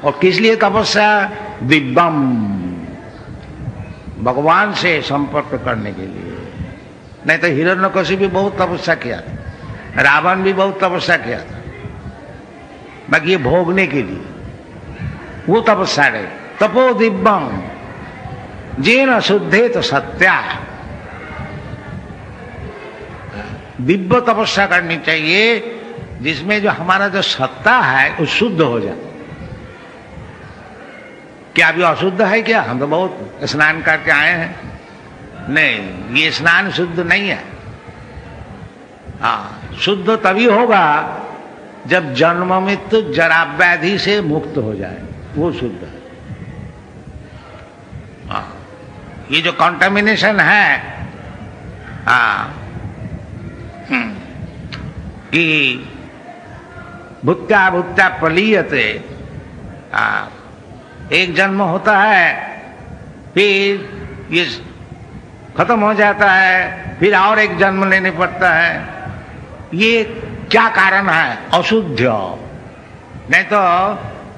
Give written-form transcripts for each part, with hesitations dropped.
और किस लिए तपस्या? दिव्यम, भगवान से संपर्क करने के लिए। नहीं तो हिरण्यकशिपु भी बहुत तपस्या किया था, रावण भी बहुत तपस्या किया था, बाकी ये भोगने के लिए वो तपस्या नहीं। तपो दिव्यम जेन शुद्धे तो सत्या, दिव्य तपस्या करनी चाहिए जिसमें जो हमारा जो सत्ता है वो शुद्ध हो जाए। क्या अभी अशुद्ध है क्या? हम तो बहुत स्नान करके आए हैं। नहीं, ये स्नान शुद्ध नहीं है। शुद्ध तभी होगा जब जन्म मृत्यु जरा व्याधि से मुक्त हो जाए, वो शुद्ध है। ये जो कंटामिनेशन है कि भूत्या भूत्या प्रलीयते, एक जन्म होता है फिर ये खत्म हो जाता है, फिर और एक जन्म लेने पड़ता है। ये क्या कारण है? अशुद्ध। नहीं तो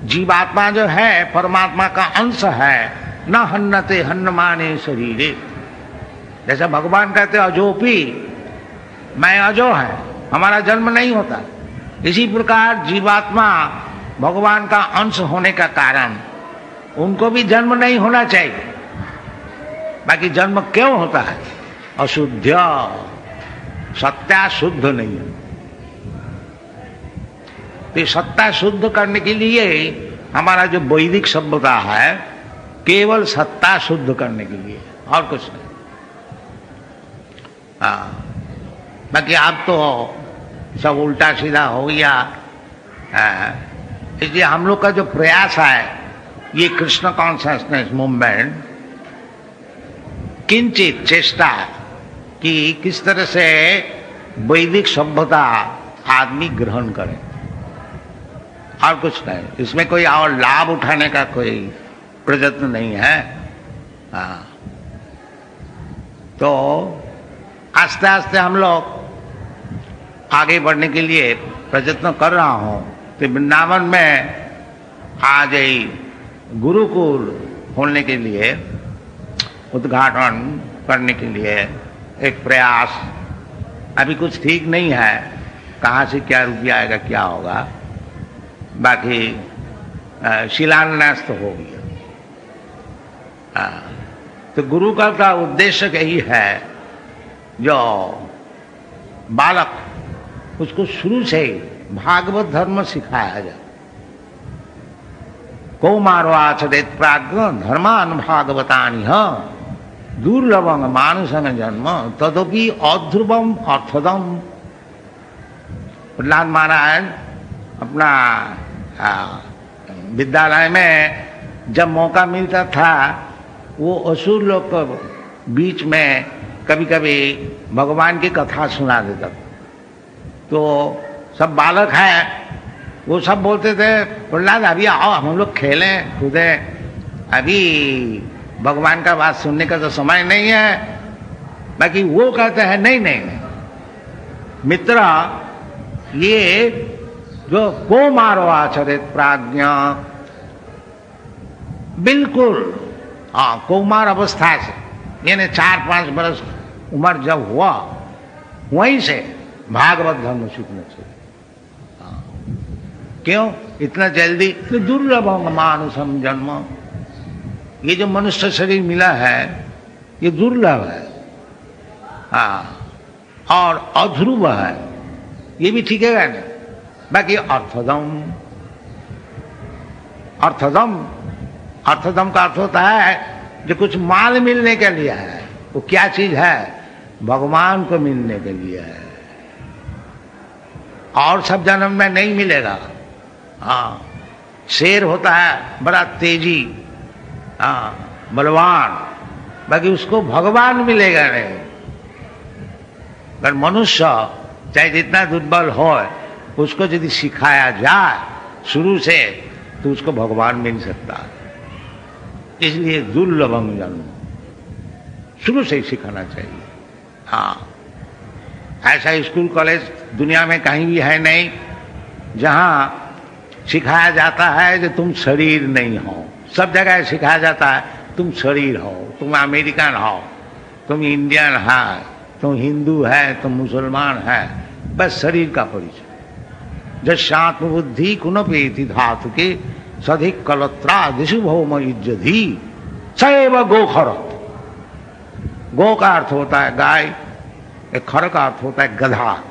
जीवात्मा जो है परमात्मा का अंश है, न हन्नते हन्नमाने शरीरे। जैसा भगवान कहते अजोपी, मैं अजो है, हमारा जन्म नहीं होता। इसी प्रकार जीवात्मा भगवान का अंश होने का कारण उनको भी जन्म नहीं होना चाहिए। बाकी जन्म क्यों होता है? अशुद्ध, सत्ता शुद्ध नहीं है। तो सत्ता शुद्ध करने के लिए हमारा जो वैदिक सभ्यता है केवल सत्ता शुद्ध करने के लिए, और कुछ नहीं। बाकी आप तो सब उल्टा सीधा हो गया। इसलिए हम लोग का जो प्रयास है ये कृष्ण कॉन्शियसनेस मूवमेंट, किंचित चेष्टा कि किस तरह से वैदिक सभ्यता आदमी ग्रहण करे, और कुछ नहीं। इसमें कोई और लाभ उठाने का कोई प्रयत्न नहीं है। तो आस्ते आस्ते हम लोग आगे बढ़ने के लिए प्रयत्न कर रहा हूं। तो वृंदावन में आज गुरुकुल खोलने के लिए, उद्घाटन करने के लिए एक प्रयास, अभी कुछ ठीक नहीं है, कहाँ से क्या रुपया आएगा क्या होगा। बाकी शिलान्यास तो हो गया। तो गुरुकुल का उद्देश्य यही है जो बालक उसको शुरू से ही भागवत धर्म सिखाया जाए। कौमारो आचरेत प्राज्ञ धर्मान भागवतानि दुर्लभम मानुषम जन्म तदपि अध्रुवम अर्थदम। प्रहलाद महाराज अपना विद्यालय में जब मौका मिलता था वो असुर लोग को बीच में कभी कभी भगवान की कथा सुना देता था। तो सब बालक हैं, वो सब बोलते थे प्रहलाद अभी आओ हम लोग खेलें कूदें, अभी भगवान का बात सुनने का तो समय नहीं है। बाकी वो कहते हैं नहीं नहीं नहीं मित्र, ये जो कौमारो आचरित प्राज्ञा, बिल्कुल कौमार अवस्था से, यानी 4-5 बरस उम्र जब हुआ वहीं से भागवत धर्म सीखना चाहिए। क्यों इतना जल्दी? तो दुर्लभम मानुषम जन्म, ये जो मनुष्य शरीर मिला है ये दुर्लभ है, और अध्रुव है, ये भी ठीक है नहीं। बाकी अर्थदम, अर्थदम, अर्थदम का अर्थ होता है जो कुछ माल मिलने के लिए है। वो क्या चीज है? भगवान को मिलने के लिए है, और सब जन्म में नहीं मिलेगा। शेर होता है बड़ा तेजी, बलवान, बाकी उसको भगवान मिलेगा नहीं। अगर मनुष्य चाहे जितना दुर्बल हो उसको यदि सिखाया जाए शुरू से तो उसको भगवान मिल सकता है। इसलिए दुर्लभम जन्म शुरू से ही सिखाना चाहिए। ऐसा स्कूल कॉलेज दुनिया में कहीं भी है नहीं जहां सिखाया जाता है कि तुम शरीर नहीं हो। सब जगह सिखाया जाता है तुम शरीर हो, तुम अमेरिकन हो, तुम इंडियन है, तुम हिंदू है, तुम मुसलमान है, बस शरीर का परिचय। जशात्म बुद्धि कुनपेति धातु के सधिक कलत्रा दिशु भौम इज्जधि सैव गोखर। गो का अर्थ होता है गाय, एक खर का अर्थ होता है गधा।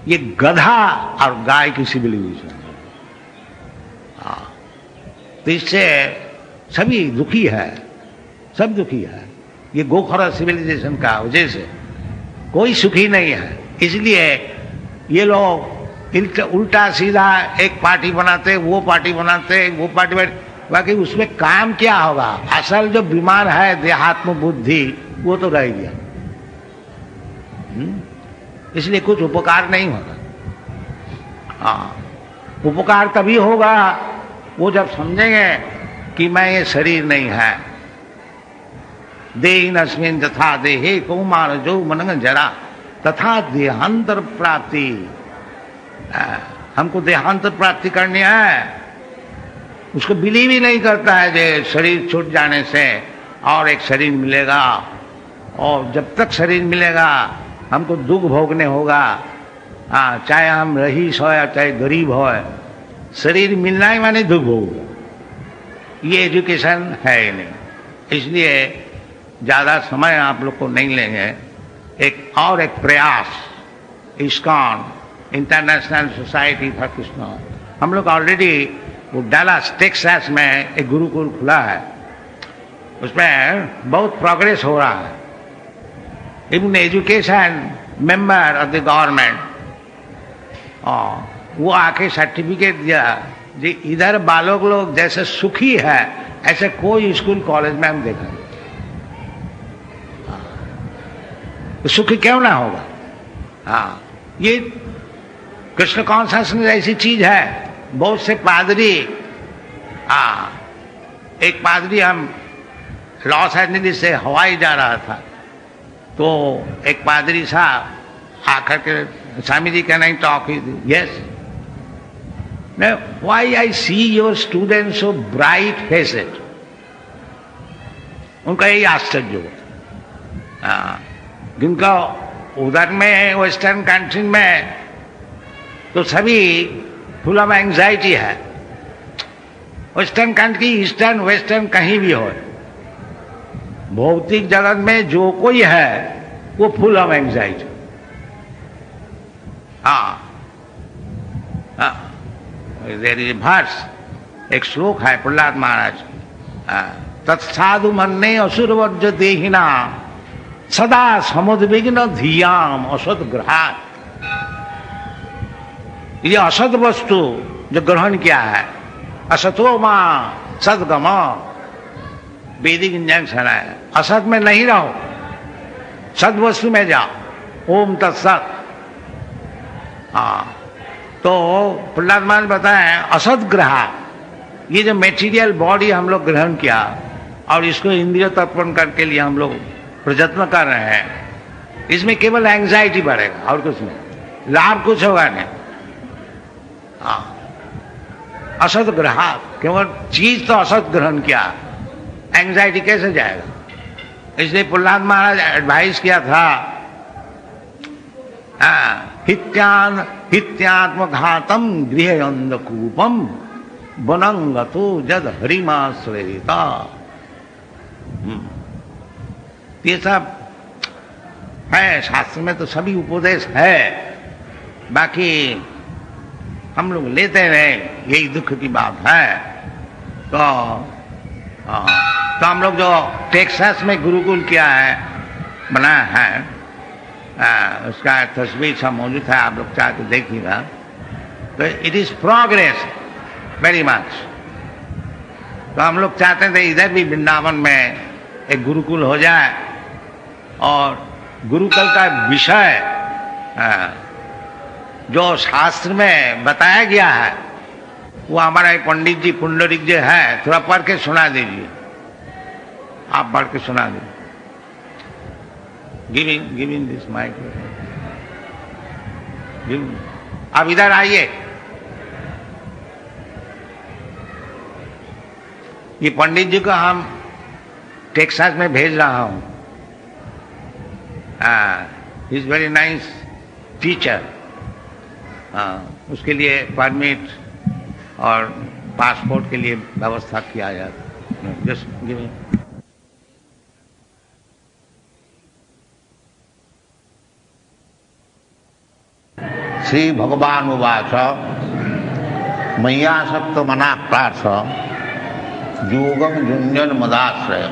ये गधा और गाय की सिविलाइजेशन है। तो इससे सभी दुखी है, सब दुखी है। ये गोखर सिविलाइजेशन का वजह से कोई सुखी नहीं है। इसलिए ये लोग उल्टा सीधा एक पार्टी बनाते, वो पार्टी बनाते, वो पार्टी बाकी उसमें काम क्या होगा? असल जो बीमार है देहात्म बुद्धि वो तो रह गया। इसलिए कुछ उपकार नहीं होगा। हाँ, उपकार तभी होगा वो जब समझेंगे कि मैं ये शरीर नहीं है। देहिनस्मिन् तथा देहे कौमार जो मनंग जरा तथा देहांतर प्राप्ति। हमको देहांतर प्राप्ति करनी है। उसको बिलीव ही नहीं करता है कि शरीर छूट जाने से और एक शरीर मिलेगा, और जब तक शरीर मिलेगा हमको दुख भोगने होगा। चाहे हम रईस हो या चाहे गरीब हो, शरीर मिलना ही माने दुख भोग। ये एजुकेशन है ही नहीं। इसलिए ज़्यादा समय आप लोग को नहीं लेंगे। एक प्रयास, ISKCON international society for Krishna, हम लोग ऑलरेडी वो डलास टेक्सास में एक गुरुकुल खुला है। उसमें बहुत प्रोग्रेस हो रहा है। Even education member of the government, वो आके सर्टिफिकेट दिया जी इधर बालक लोग जैसे सुखी है ऐसे कोई स्कूल कॉलेज में हम देखा। तो सुखी क्यों ना होगा? हाँ, ये कृष्ण कॉन्शसनेस ऐसी चीज है। बहुत से पादरी, एक पादरी, हम लॉस एंजलिस से हवाई जा रहा था, तो एक पादरी साहब आकर के, Swami ji can I talk with you? Yes. Why I see your student so bright faced. उनका यही आश्चर्य हुआ। जिनका उधर में वेस्टर्न कंट्री में तो सभी फुल ऑफ एंजाइटी है। वेस्टर्न कंट्री, ईस्टर्न वेस्टर्न कहीं भी हो, भौतिक जगत में जो कोई है वो full of anxiety. There is verse, एक श्लोक है प्रहलाद महाराज, तत्साधु मन्ने असुरवज्र देहिना सदा समुद्विग्न धियाम असद ग्रहात। ये असद वस्तु जो ग्रहण किया है, असतो मां सदगम, वैदिक इंजंक्शन है। असत में नहीं रहो, सद वस्तु में जाओ। ओम तत्सत। तो प्रहलाद महाराज बताए असद ग्रह, ये जो मेटीरियल बॉडी हम लोग ग्रहण किया और इसको इंद्रिय तर्पण करके लिए हम लोग प्रयत्न कर रहे हैं, इसमें केवल एंजाइटी बढ़ेगा और कुछ नहीं, लाभ कुछ होगा नहीं। असद ग्रह, केवल चीज तो असद ग्रहण किया, एंजाइटी कैसे जाएगा? इसलिए प्रहलाद महाराज एडवाइस किया था, हित्यात्मघातम गृह अंधकूपम वनंगतो जद हरिमाश्रयिता। ये सब है शास्त्र में, तो सभी उपदेश है। बाकी हम लोग लेते रहे, यही दुख की बात है। तो हम लोग जो टेक्सास में गुरुकुल किया है, बनाया है, उसका तस्वीर सब मौजूद है, आप लोग चाह के देखिएगा। तो it is progress very much. तो हम लोग चाहते थे इधर भी वृंदावन में एक गुरुकुल हो जाए, और गुरुकुल का विषय जो शास्त्र में बताया गया है वो हमारा एक पंडित जी पुंडरिक जी है, थोड़ा पढ़ के सुना दीजिए। आप पढ़ के सुना दीजिए। Giving this mic. आप इधर आइए। ये पंडित जी को हम टेक्सास में भेज रहा हूं। Is very nice teacher. उसके लिए परमिट और पासपोर्ट के लिए व्यवस्था किया जाए। Just give me. श्री भगवान उवाच मय्यासक्त मना प्रार्थ योगम युञ्जन मदाश्रय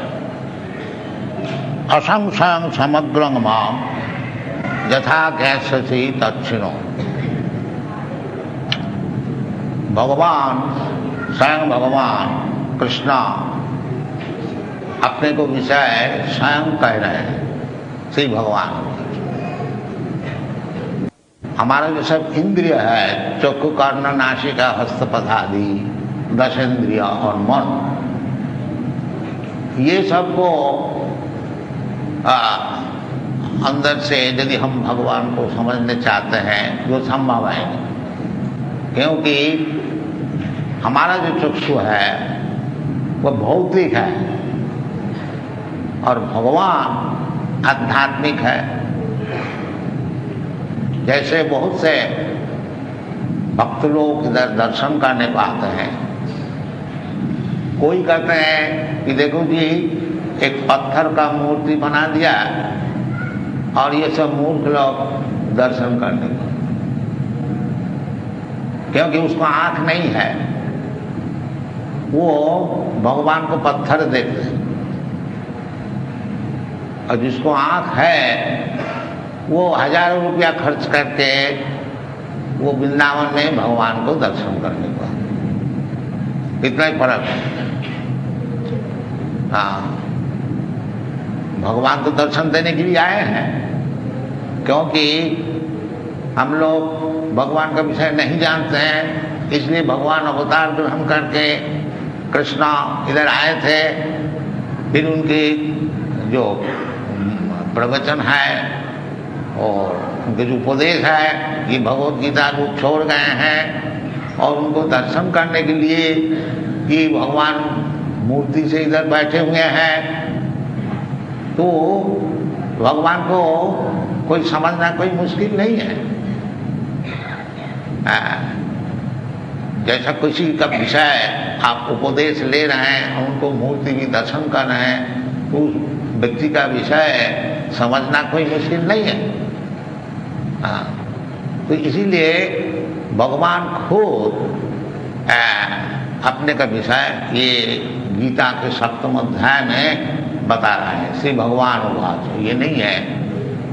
असंशयं समग्रं मां यथा गच्छसि तच्छिनो। भगवान स्वयं भगवान कृष्ण अपने को विषय स्वयं कह रहे हैं। श्री भगवान हमारा जो सब इंद्रिय है, चक्षु कर्ण नासिका हस्तपद आदि 10 इंद्रिय और मन, ये सबको अंदर से यदि हम भगवान को समझने चाहते हैं जो संभव है, क्योंकि हमारा जो चक्षु है वह भौतिक है और भगवान आध्यात्मिक है। जैसे बहुत से भक्त लोग इधर दर्शन करने को आते हैं, कोई कहते हैं कि देखो जी एक पत्थर का मूर्ति बना दिया और ये सब मूर्ख लोग दर्शन करने को, क्योंकि उसको आंख नहीं है, वो भगवान को पत्थर देखते हैं, और जिसको आंख है वो हजारों रुपया खर्च करके वो वृंदावन में भगवान को दर्शन करने को। इतना ही फर्क है। हाँ, भगवान तो दर्शन देने के लिए आए हैं, क्योंकि हम लोग भगवान का विषय नहीं जानते हैं, इसलिए भगवान अवतार ग्रहण करके कृष्ण इधर आए थे। फिर उनके जो प्रवचन है और उनके जो उपदेश है, ये भगवत गीता को छोड़ गए हैं और उनको दर्शन करने के लिए कि भगवान मूर्ति से इधर बैठे हुए हैं, तो भगवान को कोई समझना कोई मुश्किल नहीं है। जैसा किसी का विषय आप उपदेश ले रहे हैं, उनको मूर्ति की दर्शन कर रहे हैं, तो उस व्यक्ति का विषय समझना कोई मुश्किल नहीं है। तो इसीलिए भगवान खुद अपने का विषय ये गीता के 7वें अध्याय में बता रहा है। श्री भगवान उवाच, ये नहीं है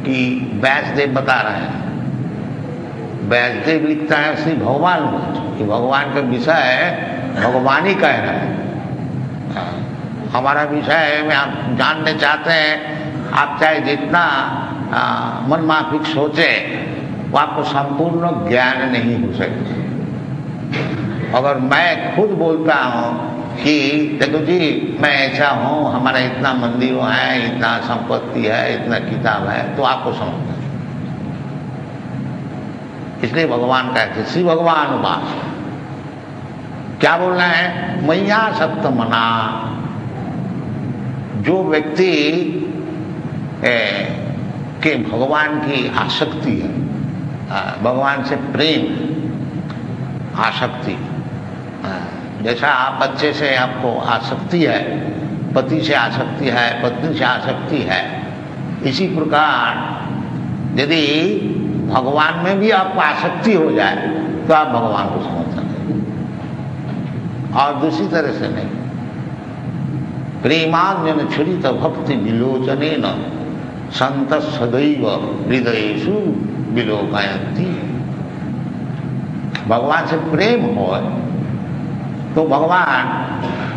कि व्यासदेव बता रहे हैं। व्यासदेव लिखता है श्री भगवान उवाच, कि भगवान का विषय भगवान ही कह रहे हैं। हमारा विषय में आप जानने चाहते हैं, आप चाहे जितना मन माफिक सोचे, वो आपको संपूर्ण ज्ञान नहीं हो सकता। अगर मैं खुद बोलता हूँ कि देखो जी मैं ऐसा हूँ, हमारा इतना मंदिर है, इतना संपत्ति है, इतना किताब है, तो आपको समझना। इसलिए भगवान कहते श्री भगवान उवाच, क्या बोलना है? मय्यासक्त मना, जो व्यक्ति के भगवान की आसक्ति है, भगवान से प्रेम, आसक्ति, जैसा आप बच्चे से आपको आसक्ति है, पति से आसक्ति है, पत्नी से आसक्ति है, इसी प्रकार यदि भगवान में भी आपको आसक्ति हो जाए तो आप भगवान को समझ सकते, और दूसरी तरह से नहीं। प्रेमांजन छुरित भक्ति विलोचने न संत सदैव हृदयेषु विलोकयन्ति। भगवान से प्रेम हो तो भगवान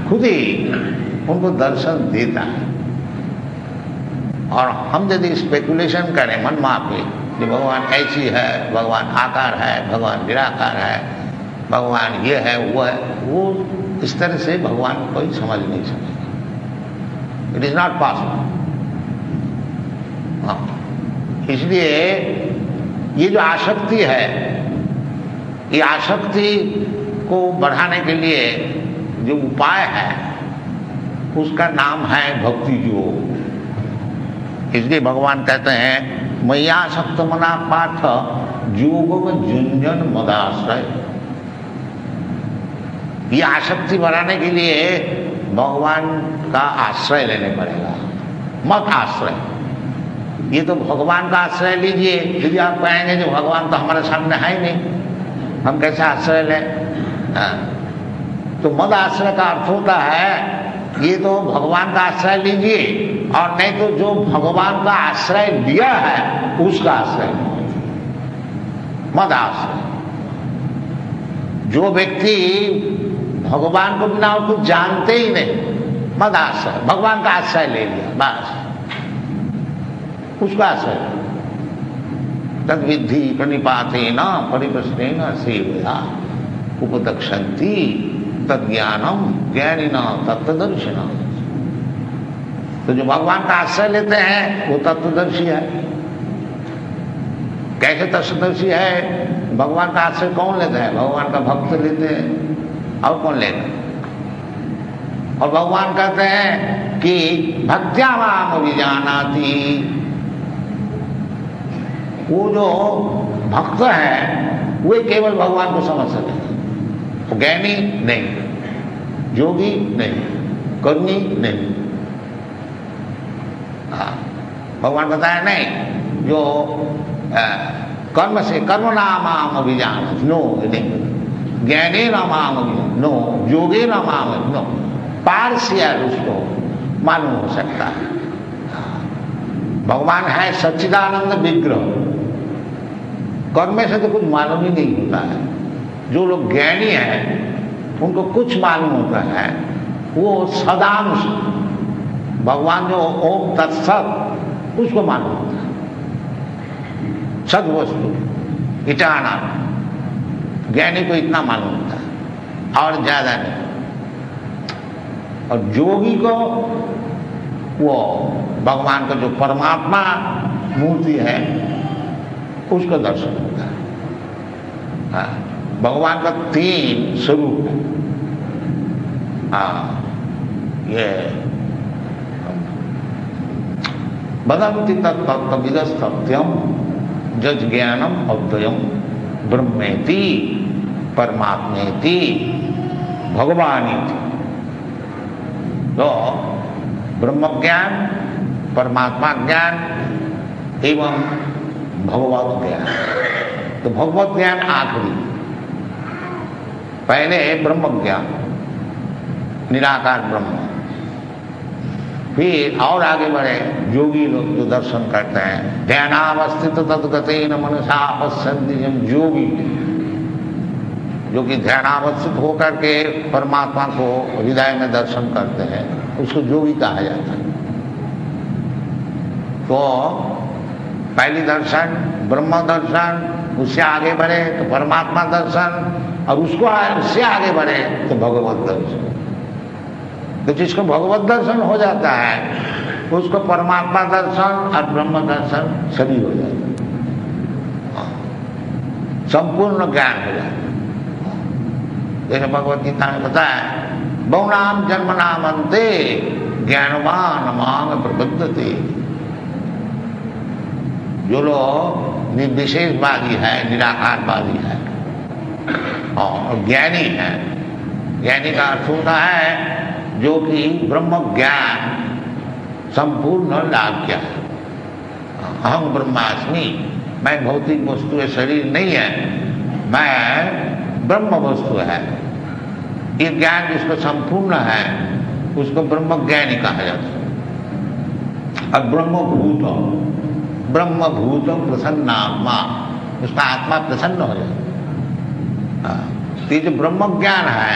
खुद ही उनको दर्शन देता है। और हम यदि स्पेकुलेशन करें मन माफी कि भगवान ऐसी है, भगवान आकार है, भगवान निराकार है, भगवान ये है वो है, वो इस तरह से भगवान कोई समझ नहीं सकेगा। It is not possible. इसलिए ये जो आसक्ति है, ये आसक्ति को बढ़ाने के लिए जो उपाय है उसका नाम है भक्ति योग। इसलिए भगवान कहते हैं मैया सक्त मना पाठ योग में झुंझन मदाश्रय। ये आसक्ति बढ़ाने के लिए भगवान का आश्रय लेने पड़ेगा, मत आश्रय। ये तो भगवान का आश्रय लीजिए, यदि आप कहेंगे जो भगवान तो हमारे सामने है ही नहीं, हम कैसे आश्रय लें? तो मद आश्रय का अर्थ होता है ये तो भगवान का आश्रय लीजिए, और नहीं तो जो भगवान का आश्रय लिया है उसका आश्रय। मद आश्रय, जो व्यक्ति भगवान को बिना और कुछ जानते ही नहीं, मद आश्रय, भगवान का आश्रय ले लिया बस, उसका आश्रय। तद विद्धि प्रणिपातेन परिप्रश्नेन सेवया उपदक्षन्ति तद ज्ञानम ज्ञानिना तत्वदर्शिना। तो जो भगवान का आश्रय लेते हैं वो तत्वदर्शी है। कैसे तत्वदर्शी है? भगवान का आश्रय कौन लेते हैं? भगवान का भक्त लेते हैं, और कौन लेते हैं? और भगवान कहते हैं कि भक्त्या माम अभिजानाति। वो जो भक्त है वे केवल भगवान को समझ सके, वो ज्ञानी नहीं, योगी नहीं, कर्मी नहीं। भगवान बताया नहीं, जो कर्म से कर्म नाम अभिजान, नो नहीं, ज्ञाने नाम नो, योगे नाम नो, पार्शियल उसको मालूम हो सकता है। भगवान है सच्चिदानंद विग्रह, कर्म से तो कुछ मालूम ही नहीं होता है। जो लोग ज्ञानी हैं उनको कुछ मालूम होता है, वो सदांश भगवान जो ओम तत्सत उसको मालूम होता है, सद वस्तु इटाना। ज्ञानी को इतना मालूम होता है और ज्यादा नहीं। और योगी को वो भगवान का जो परमात्मा मूर्ति है उसका दर्शन होता है। हाँ, भगवान का 3 स्वरूप है। ये बदंति तत्तविदस्तत्यम जज ज्ञानम अव्ययम ब्रह्मेति परमात्मेति भगवानीति। तो ब्रह्म ज्ञान, परमात्मा ज्ञान एवं भगवत ज्ञान। तो भगवत ज्ञान आखिरी, पहले ब्रह्म ज्ञान, निराकार ब्रह्म। फिर और आगे बढ़े योगी लोग जो दर्शन करते हैं, ध्यानावस्थित तद्गतेन मनसा पश्यन्ति योगी, जो कि ध्यानावस्थित होकर के परमात्मा को हृदय में दर्शन करते हैं, उसको योगी कहा जाता है। तो पहली दर्शन ब्रह्म दर्शन, उससे आगे बढ़े तो परमात्मा दर्शन, और उससे आगे बढ़े तो भगवत दर्शन। तो जिसको भगवत दर्शन हो जाता है उसको परमात्मा दर्शन और ब्रह्म दर्शन सभी हो जाता है, संपूर्ण ज्ञान हो जाता है। जैसे भगवत गीता में बताया, बहुनाम जन्मनाम अन्ते ज्ञानवान मांग प्रबद्धते। जो लोग निर्विशेषवादी है, निराकारवादी है और ज्ञानी है, ज्ञानी का अर्थ होता है जो कि ब्रह्म ज्ञान संपूर्ण लाभ क्या है। अहम ब्रह्मास्मि, मैं भौतिक वस्तु है, शरीर नहीं है, मैं ब्रह्म वस्तु है। ये ज्ञान जिसको संपूर्ण है उसको ब्रह्म ज्ञानी कहा जाता है। और ब्रह्मभूत प्रसन्नात्मा, उसका आत्मा प्रसन्न हो जाए। तो ये जो ब्रह्म ज्ञान है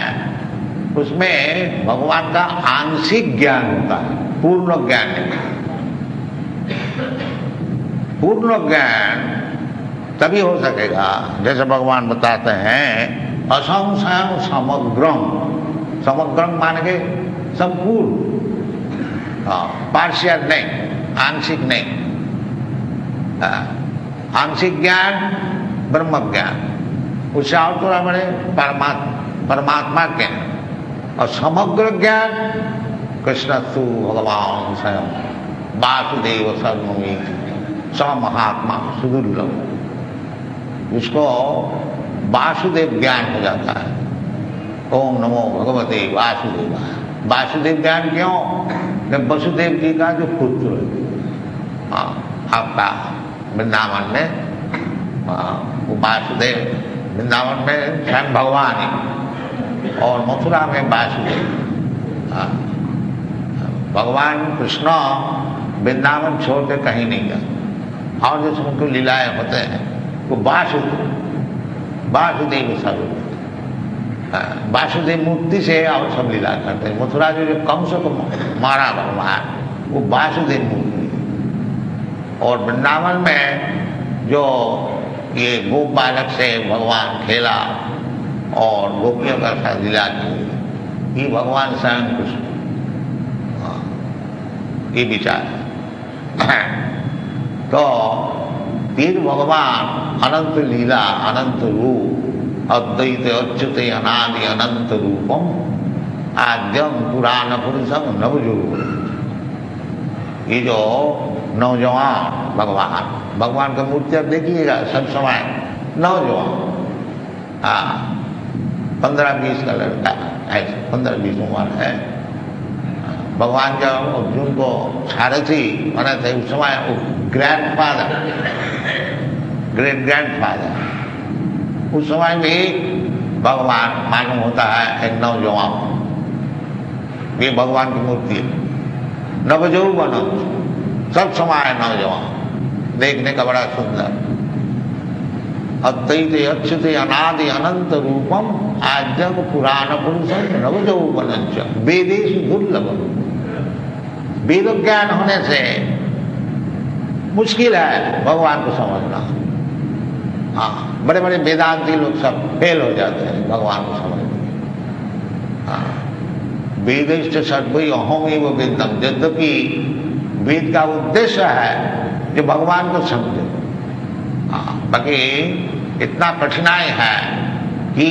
उसमें भगवान का आंशिक ज्ञान होता है, पूर्ण ज्ञान नहीं। पूर्ण ज्ञान तभी हो सकेगा जैसे भगवान बताते हैं असंशयम समग्रम। समग्रम मान के संपूर्ण, पार्शियल नहीं, आंशिक नहीं। आंशिक ज्ञान ब्रह्म ज्ञान, उससे और थोड़ा बड़े परमात्मा ज्ञान। और समग्र ज्ञान कृष्णस्तु भगवान स्वयं वासुदेव सर्वमी स महात्मा सुदुर्लभ। उसको वासुदेव ज्ञान हो जाता है। ओम नमो भगवते वासुदेवाय। वासुदेव ज्ञान क्यों? जब वसुदेव जी का जो पुत्र आपका वृंदावन में वो वासुदेव, वृंदावन में स्वयं भगवान ही, और मथुरा में वासुदेव। भगवान कृष्ण वृंदावन छोड़ के कहीं नहीं गए, और जो उनको लीलाएं होते हैं वो वासुदेव स्वरूप, वासुदेव मूर्ति से और सब लीला करते हैं। मथुरा जो कंस को मारा भगवान, वो वासुदेव मूर्ति। और वृंदावन में जो ये गोप बालक से भगवान खेला और गोपियों का साथ लीला की, ये भगवान स्वयं कृष्ण, ये विचार है। तो तीन भगवान अनंत लीला, अनंत रूप, अद्वैत अच्युत अनादि अनंत रूपम आद्यम पुराण पुरुषम नवयुग। ये जो नौजवान भगवान का मूर्ति आप देखिएगा सब समय नौजवान, 15-20 का लड़का, ऐसे 15-20 उम्र है। भगवान जब अर्जुन को सारथी बने थे उस समय ग्रैंडफादर, ग्रेट ग्रैंडफादर, उस समय भी भगवान मालूम होता है एक नौजवान। ये भगवान की मूर्ति है, नवयौवन, सब समय नौजवान, देखने का बड़ा सुंदर। अद्वैत अच्युत अनादि अनंत रूपम आद्यम पुराण पुरुषम नवयौवन वेदेषु दुर्लभम। वेद ज्ञान होने से मुश्किल है भगवान को समझना। हाँ, बड़े बड़े वेदांती लोग सब फेल हो जाते हैं भगवान को समझने। वेदिष्ट सर्वै अहमेव वेदम, यद्यपि वेद का उद्देश्य है जो भगवान को समझे। बाकी इतना कठिनाई है कि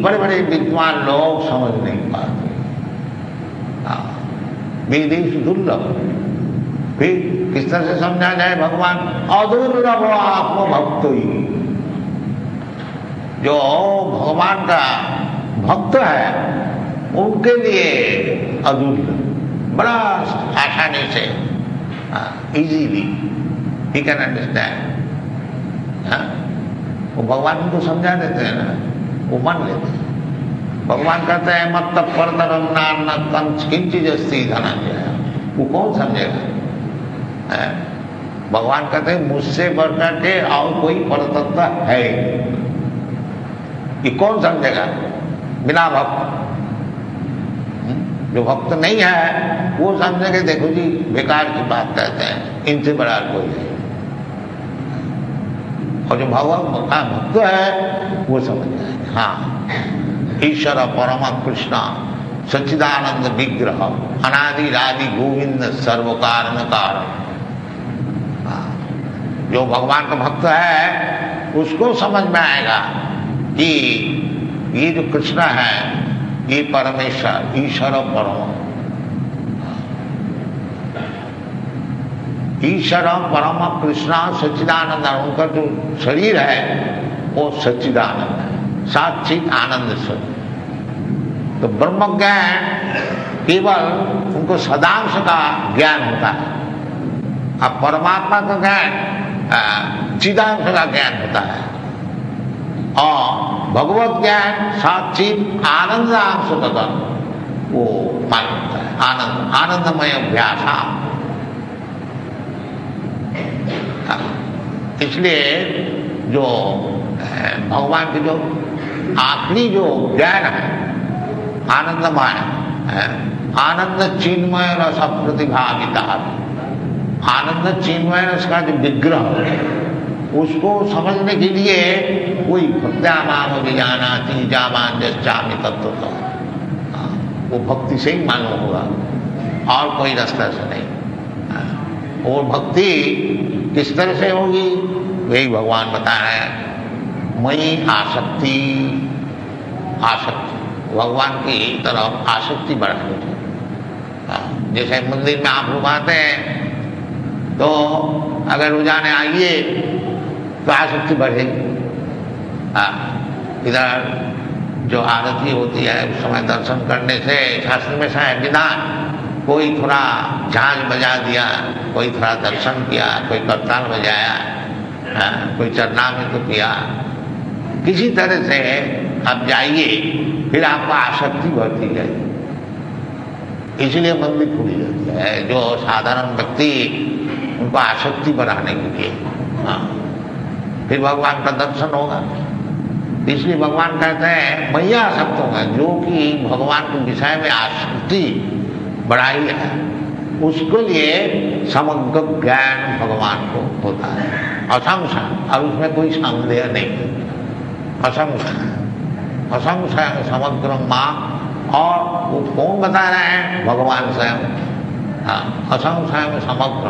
बड़े बड़े विद्वान लोग समझ नहीं पाते। वेदेश दुर्लभ, फिर किस तरह से समझा जाए भगवान? अदुर्लभ आत्म भक्त ही, जो भगवान का भक्त है उनके लिए अदुर्लभ, बड़ा आसानी से, इजीली ही कैन अंडरस्टैंड। वो भगवान उनको समझा देते हैं ना, वो मान लेते हैं। भगवान कहते हैं मत परतरम नाम किंचित अस्ति धनंजय। वो कौन समझेगा? भगवान कहते हैं मुझसे बढ़कर के और कोई परतत्व है, ये कौन समझेगा बिना भक्त? जो भक्त नहीं है वो समझेंगे देखो जी बेकार की बात कहते हैं, इनसे बड़ा कोई है। और जो भगवान का भक्त है वो समझ जाएंगे। हाँ, ईश्वर परम कृष्ण सच्चिदानंद विग्रह अनादि रादि गोविंद सर्व कारण कारण। जो भगवान का भक्त है उसको समझ में आएगा कि ये जो कृष्ण है ये परमेश्वर ईश्वर परम, ईश्वर परम कृष्ण सच्चिदानंद, उनका जो शरीर है वो सच्चिदानंद है, साच्चित आनंद स्वरूप। तो ब्रह्म ज्ञान केवल उनको सदांश का ज्ञान होता है, अब परमात्मा का ज्ञान चिदांश का ज्ञान होता है, और भगवत ज्ञान साच्चित आनंदांश तथा वो मालूम होता है। आनंद आनंदमय अभ्यासा। इसलिए जो भगवान की जो आखिरी जो ज्ञान है आनंदमय है, आनंद चिन्मय रस प्रतिभागिता, आनंद चिन्मय रस का जो विग्रह उसको समझने के लिए कोई भक्त्यामाम विजानाति जामान जस्चामि तत्त्वतः, वो भक्ति से ही मालूम होगा और कोई रास्ता से नहीं। और भक्ति किस तरह से होगी वही भगवान बता रहे हैं। मई आसक्ति, आसक्ति भगवान की तरफ आसक्ति बढ़ानी चाहिए। जैसे मंदिर में आप लोग आते हैं तो अगर रोजाना आइए तो आसक्ति बढ़ेगी। इधर जो आरती होती है उस समय दर्शन करने से शास्त्र में शायद विधान, कोई थोड़ा झांझ बजा दिया, कोई थोड़ा दर्शन किया, कोई करताल बजाया, कोई चरणामृत तो किया, किसी तरह से आप जाइए, फिर आपको आसक्ति बढ़ती जाएगी। इसलिए मंदिर खुली जाती है, जो साधारण व्यक्ति उनको आसक्ति बढ़ाने के लिए। फिर भगवान का दर्शन होगा। इसलिए भगवान कहते हैं मैया आसक्त होगा, जो कि भगवान के विषय में आसक्ति बढ़ाई है, उसके लिए समग्र ज्ञान भगवान को होता है, असंशय, और उसमें कोई संदेह नहीं है। असंशय समग्र माँ, और वो कौन बता रहे हैं? भगवान स्वयं। असंशय समग्र,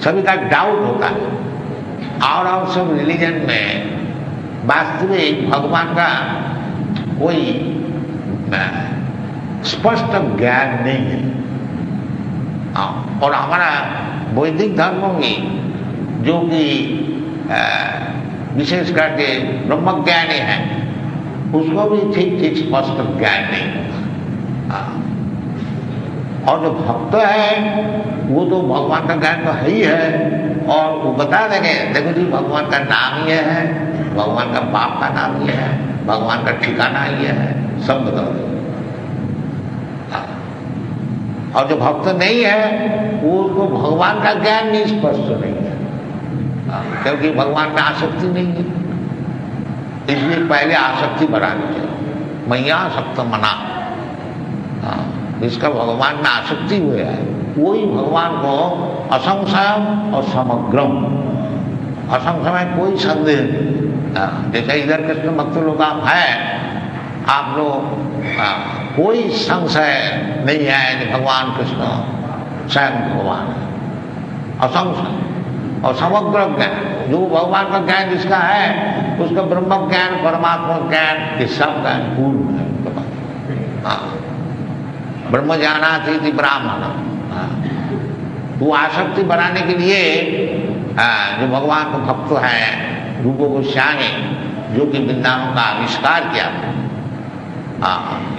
सभी का डाउट होता है। और सब रिलीजन में वास्तविक भगवान का कोई स्पष्ट ज्ञान नहीं है। और हमारा वैदिक धर्म में जो कि विशेष करके ब्रह्म ज्ञानी है, उसको भी ठीक ठीक स्पष्ट ज्ञान नहीं होता। और जो भक्त है वो तो भगवान का ज्ञान तो है ही है, और वो बता देंगे देखो जी भगवान का नाम ये है, भगवान का बाप का नाम ये है, भगवान का ठिकाना ये है, सब बता देंगे। और जो भक्त नहीं है वो उसको भगवान का ज्ञान नहीं स्पष्ट नहीं है, क्योंकि भगवान में आसक्ति नहीं है। इसलिए पहले आसक्ति बढ़ानी चाहिए। मैया आसक्त मना, जिसका भगवान में आसक्ति हुआ है वही भगवान को असंशय और समग्रम, असंशय में कोई संदेह नहीं। जैसे इधर कृष्ण भक्त लोग आप हैं, आप लोग कोई संशय नहीं है कि भगवान कृष्ण स्वयं भगवान है, असंशय और समग्र ज्ञान। जो भगवान का ज्ञान जिसका है उसका ब्रह्म ज्ञान, परमात्मा ज्ञान, ये सब ज्ञान पूर्ण है। ब्रह्म जानाति ब्राह्मण। वो आसक्ति बनाने के लिए जो भगवान को भक्त हैं, रूप गोस्वामी, जो कि वृंदावन का आविष्कार किया था।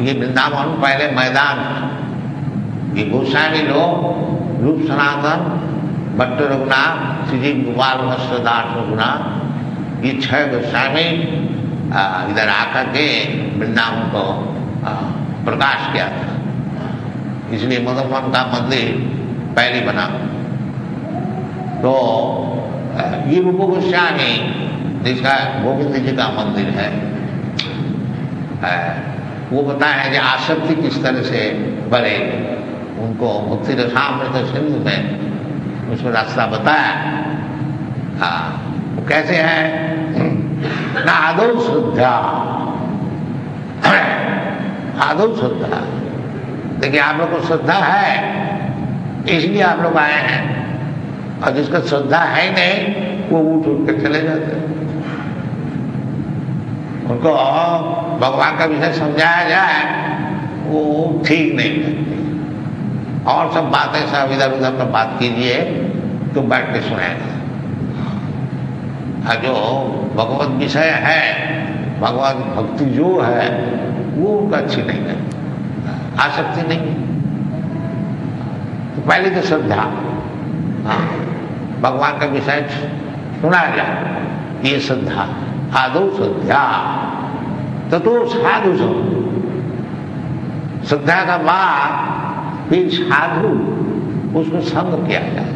ये वृंदावन पहले मैदान था। ये गोस्वामी लोग रूप सनातन, भट्ट रघुनाथ, श्री गोपाल दास रघुनाथ, ये 6 गोस्वामी इधर आकर के वृंदावन को प्रकाश किया था। इसलिए मधुबन का मंदिर पहले बना। तो ये रूप गोस्वामी जिसका गोविंद जी का मंदिर है, वो बताया कि आसक्ति किस तरह से बढ़े। उनको भक्ति रसामृत सिंधु में उसमें रास्ता बताया। वो कैसे है ना, आदौ श्रद्धा, आदौ श्रद्धा। देखिए आप लोग को श्रद्धा है इसलिए आप लोग आए हैं, और जिसका श्रद्धा है नहीं वो उठ कर चले जाते हैं। उनको भगवान का विषय समझाया जाए वो ठीक नहीं लगती, और सब बातें सब इधर उधर पर बात कीजिए तो बैठ के सुनेगा। जो भगवत विषय है, भगवत भक्ति जो है वो उनका अच्छी नहीं है, आसक्ति नहीं। तो पहले तो श्रद्धा, भगवान का विषय सुना जाए, ये श्रद्धा, आदौ श्रद्धा तो साधु श्रद्धा का बाद फिर साधु, उसको संग किया जाए।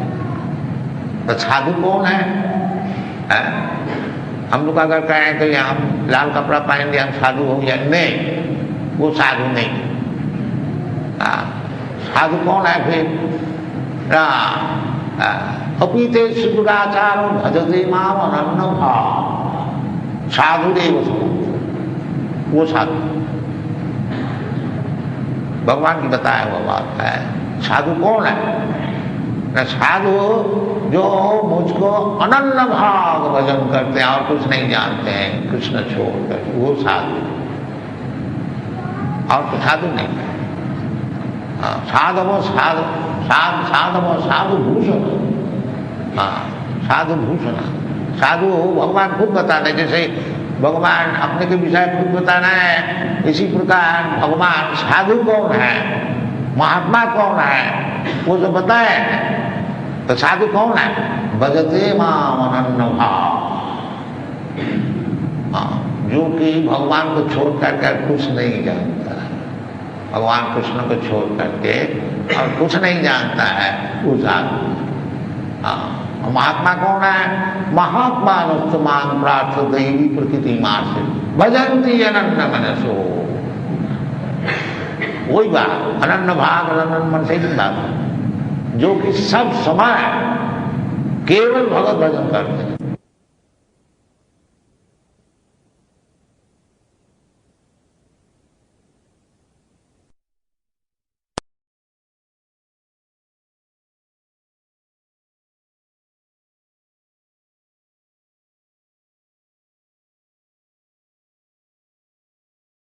तो साधु कौन है? हम लोग अगर कहें तो हम लाल कपड़ा पहन लिया हम साधु हो गया, नहीं, वो साधु नहीं। साधु कौन है फिर? अपीते सुदुराचारो भजते माम अनन्य भाव, साधु देव वो साधु भगवान की बताया हुआ बात है। साधु कौन है? साधु जो मुझको अनन्य भाव भजन करते हैं और कुछ नहीं जानते हैं कृष्ण छोड़कर, वो साधु, और तो साधु नहीं है। साधवो साधवो साधु भूषण, साधु भूषण। साधु भगवान खुद बताते, जैसे भगवान अपने के विषय खुद बताना है, इसी प्रकार भगवान साधु कौन है, महात्मा कौन है, वो जो बताए। तो साधु कौन है? भजते माम अनन्य भाव, जो कि भगवान को छोड़ करके कुछ नहीं जानता है, भगवान कृष्ण को छोड़ करके और कुछ नहीं जानता है, वो साधु। महात्मा कौन है? महात्मा अनुष्मान प्रार्थ दैवी प्रकृति मार्ग भजंती अनन्य मनसो। वही बात, अनन्य भाग अनन्य मन से ही बात, जो कि सब समय केवल भगवत भजन करते हैं।